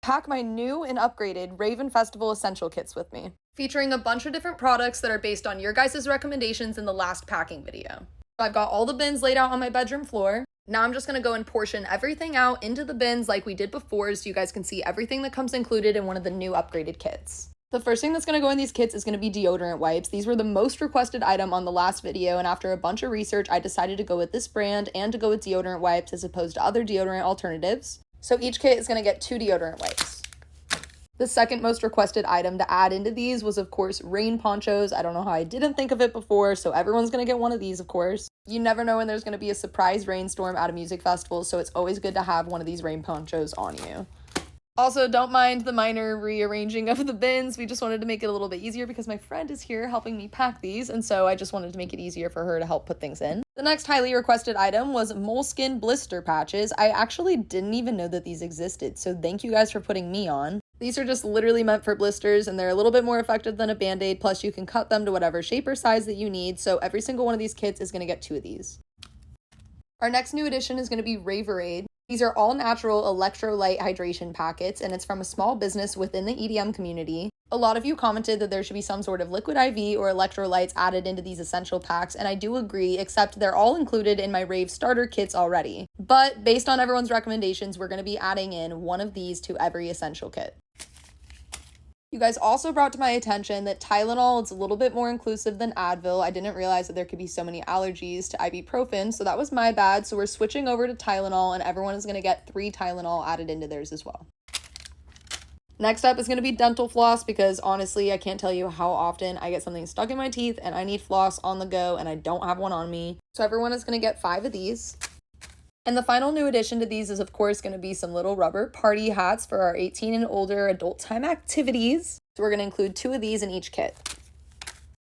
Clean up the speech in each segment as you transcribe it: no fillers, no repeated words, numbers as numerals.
pack my new and upgraded Raven Festival Essential Kits with me, featuring a bunch of different products that are based on your guys' recommendations in the last packing video. I've got all the bins laid out on my bedroom floor. Now I'm just gonna go and portion everything out into the bins like we did before so you guys can see everything that comes included in one of the new upgraded kits. The first thing that's going to go in these kits is going to be deodorant wipes. These were the most requested item on the last video, and after a bunch of research, I decided to go with this brand and to go with deodorant wipes as opposed to other deodorant alternatives. So each kit is going to get 2 deodorant wipes. The second most requested item to add into these was, of course, rain ponchos. I don't know how I didn't think of it before, so everyone's going to get one of these, of course. You never know when there's going to be a surprise rainstorm at a music festival, so it's always good to have one of these rain ponchos on you. Also, don't mind the minor rearranging of the bins. We just wanted to make it a little bit easier because my friend is here helping me pack these, and so I just wanted to make it easier for her to help put things in. The next highly requested item was Moleskine blister patches. I actually didn't even know that these existed, so thank you guys for putting me on. These are just literally meant for blisters, and they're a little bit more effective than a Band-Aid, plus you can cut them to whatever shape or size that you need, so every single one of these kits is going to get 2 of these. Our next new addition is going to be Raverade. These are all natural electrolyte hydration packets, and it's from a small business within the EDM community. A lot of you commented that there should be some sort of liquid IV or electrolytes added into these essential packs, and I do agree, except they're all included in my Rave starter kits already. But based on everyone's recommendations, we're going to be adding in one of these to every essential kit. You guys also brought to my attention that Tylenol is a little bit more inclusive than Advil. I didn't realize that there could be so many allergies to ibuprofen, so that was my bad. So we're switching over to Tylenol, and everyone is going to get 3 Tylenol added into theirs as well. Next up is going to be dental floss, because honestly, I can't tell you how often I get something stuck in my teeth and I need floss on the go and I don't have one on me. So everyone is going to get 5 of these. And the final new addition to these is, of course, going to be some little rubber party hats for our 18 and older adult time activities. So we're going to include 2 of these in each kit.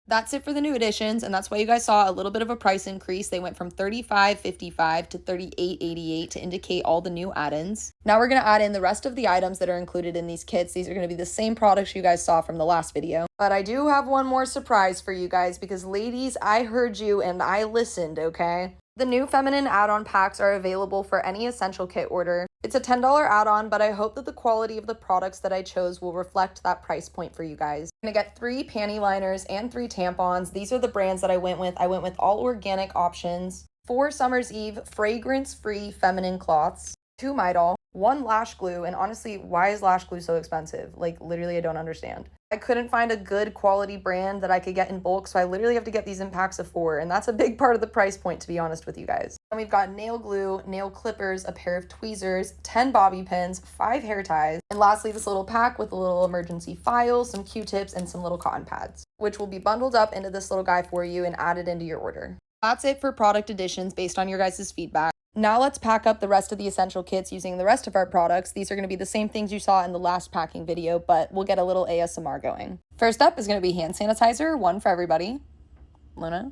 That's it for the new additions, and that's why you guys saw a little bit of a price increase. They went from $35.55 to $38.88 to indicate all the new add-ins. Now we're going to add in the rest of the items that are included in these kits. These are going to be the same products you guys saw from the last video. But I do have one more surprise for you guys because, ladies, I heard you and I listened, okay? The new feminine add-on packs are available for any essential kit order. It's a $10 add-on, but I hope that the quality of the products that I chose will reflect that price point for you guys. I'm gonna get 3 panty liners and 3 tampons. These are the brands that I went with. I went with all organic options. 4 Summer's Eve fragrance-free feminine cloths, 2 Midol, 1 lash glue, and honestly, why is lash glue so expensive? Like, literally, I don't understand. I couldn't find a good quality brand that I could get in bulk, so I literally have to get these in packs of 4, and that's a big part of the price point, to be honest with you guys. And we've got nail glue, nail clippers, a pair of tweezers, 10 bobby pins, 5 hair ties, and lastly, this little pack with a little emergency file, some Q-tips, and some little cotton pads, which will be bundled up into this little guy for you and added into your order. That's it for product additions based on your guys' feedback. Now let's pack up the rest of the essential kits using the rest of our products. These are going to be the same things you saw in the last packing video, but we'll get a little ASMR going. First up is going to be hand sanitizer, 1 for everybody. Luna.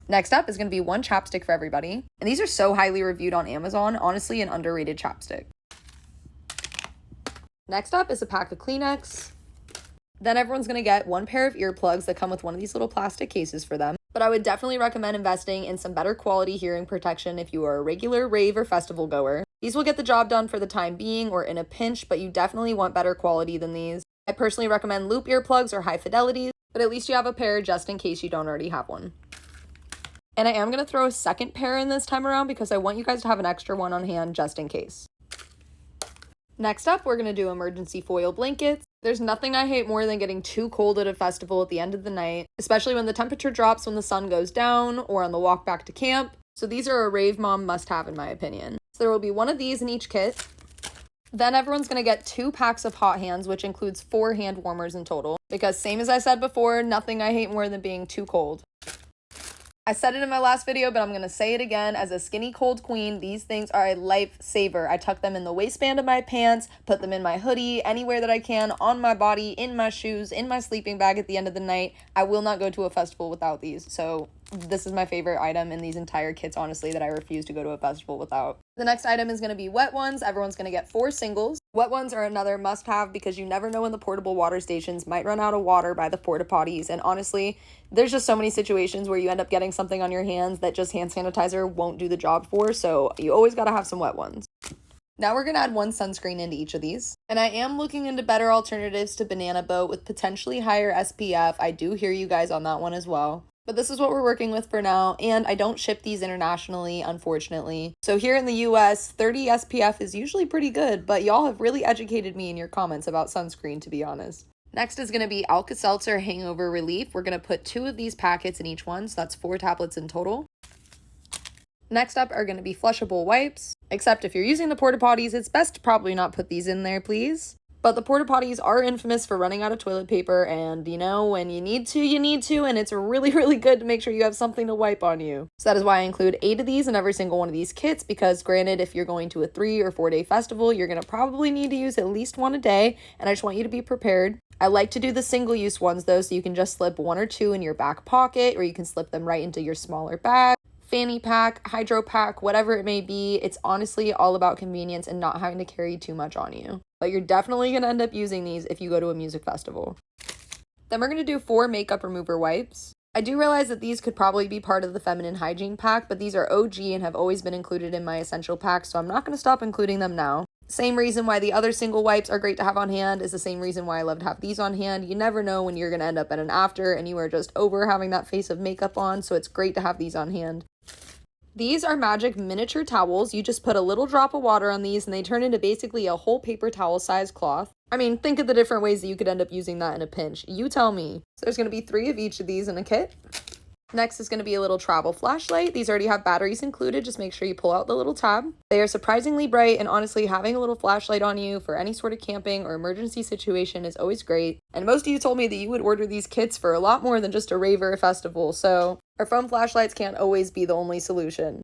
Next up is going to be 1 chapstick for everybody. And these are so highly reviewed on Amazon, honestly an underrated chapstick. Next up is a pack of Kleenex. Then everyone's going to get 1 pair of earplugs that come with one of these little plastic cases for them. But I would definitely recommend investing in some better quality hearing protection if you are a regular rave or festival goer. These will get the job done for the time being or in a pinch, but you definitely want better quality than these. I personally recommend loop earplugs or high fidelities, but at least you have a pair just in case you don't already have one. And I am going to throw a second pair in this time around because I want you guys to have an extra one on hand just in case. Next up, we're going to do emergency foil blankets. There's nothing I hate more than getting too cold at a festival at the end of the night, especially when the temperature drops when the sun goes down or on the walk back to camp. So these are a rave mom must-have in my opinion. So there will be 1 of these in each kit. Then everyone's going to get 2 packs of hot hands, which includes 4 hand warmers in total. Because same as I said before, nothing I hate more than being too cold. I said it in my last video, but I'm going to say it again. As a skinny cold queen, these things are a lifesaver. I tuck them in the waistband of my pants, put them in my hoodie, anywhere that I can, on my body, in my shoes, in my sleeping bag at the end of the night. I will not go to a festival without these. So this is my favorite item in these entire kits, honestly, that I refuse to go to a festival without. The next item is going to be wet ones. Everyone's going to get 4 singles. Wet ones are another must-have because you never know when the portable water stations might run out of water by the porta potties. And honestly, there's just so many situations where you end up getting something on your hands that just hand sanitizer won't do the job for. So you always got to have some wet ones. Now we're going to add one sunscreen into each of these. And I am looking into better alternatives to Banana Boat with potentially higher SPF. I do hear you guys on that one as well. But this is what we're working with for now, and I don't ship these internationally, unfortunately. So here in the US, 30 SPF is usually pretty good, but y'all have really educated me in your comments about sunscreen, to be honest. Next is going to be Alka-Seltzer Hangover Relief. We're going to put 2 of these packets in each one, so that's 4 tablets in total. Next up are going to be flushable wipes, except if you're using the porta potties, it's best to probably not put these in there, please. But the porta potties are infamous for running out of toilet paper, and you know, when you need to, and it's really, really good to make sure you have something to wipe on you. So that is why I include 8 of these in every single one of these kits, because granted, if you're going to a 3 or 4 day festival, you're going to probably need to use at least 1 a day, and I just want you to be prepared. I like to do the single-use ones though, so you can just slip 1 or 2 in your back pocket, or you can slip them right into your smaller bag. Fanny pack, hydro pack, whatever it may be, it's honestly all about convenience and not having to carry too much on you. But you're definitely going to end up using these if you go to a music festival. Then we're going to do 4 makeup remover wipes. I do realize that these could probably be part of the feminine hygiene pack, but these are OG and have always been included in my essential pack, so I'm not going to stop including them now. Same reason why the other single wipes are great to have on hand is the same reason why I love to have these on hand. You never know when you're going to end up at an after and you are just over having that face of makeup on, so it's great to have these on hand. These are magic miniature towels. You just put a little drop of water on these and they turn into basically a whole paper towel size cloth. I mean, think of the different ways that you could end up using that in a pinch. You tell me. So there's going to be 3 of each of these in a kit. Next is going to be a little travel flashlight. These already have batteries included. Just make sure you pull out the little tab. They are surprisingly bright, and honestly, having a little flashlight on you for any sort of camping or emergency situation is always great. And most of you told me that you would order these kits for a lot more than just a rave or a festival, so our foam flashlights can't always be the only solution.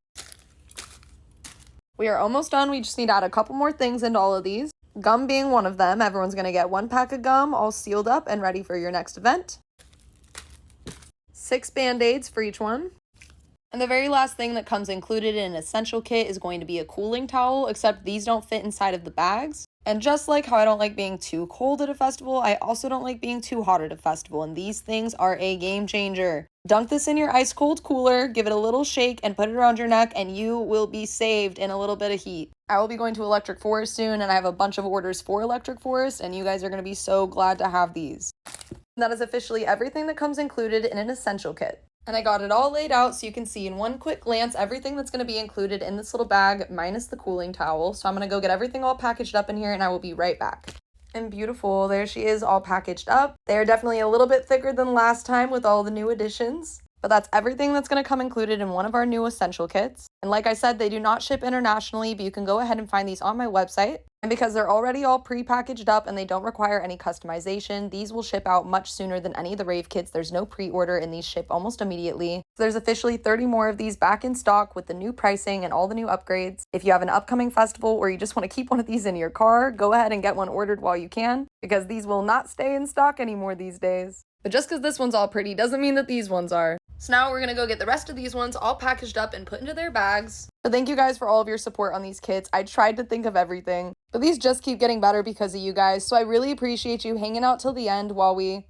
We are almost done. We just need to add a couple more things into all of these. Gum being one of them. Everyone's going to get 1 pack of gum all sealed up and ready for your next event. 6 Band-Aids for each one. And the very last thing that comes included in an essential kit is going to be a cooling towel, except these don't fit inside of the bags. And just like how I don't like being too cold at a festival, I also don't like being too hot at a festival, and these things are a game changer. Dunk this in your ice cold cooler, give it a little shake, and put it around your neck, and you will be saved in a little bit of heat. I will be going to Electric Forest soon, and I have a bunch of orders for Electric Forest, and you guys are going to be so glad to have these. And that is officially everything that comes included in an essential kit. And I got it all laid out so you can see in one quick glance everything that's going to be included in this little bag minus the cooling towel. So I'm going to go get everything all packaged up in here and I will be right back. And beautiful, there she is all packaged up. They are definitely a little bit thicker than last time with all the new additions. But that's everything that's going to come included in one of our new essential kits. And like I said, they do not ship internationally, but you can go ahead and find these on my website. And because they're already all pre-packaged up and they don't require any customization, these will ship out much sooner than any of the rave kits. There's no pre-order and these ship almost immediately. So there's officially 30 more of these back in stock with the new pricing and all the new upgrades. If you have an upcoming festival or you just want to keep one of these in your car, go ahead and get one ordered while you can, because these will not stay in stock anymore these days. But just because this one's all pretty doesn't mean that these ones are. So now we're going to go get the rest of these ones all packaged up and put into their bags. So thank you guys for all of your support on these kits. I tried to think of everything, but these just keep getting better because of you guys. So I really appreciate you hanging out till the end while we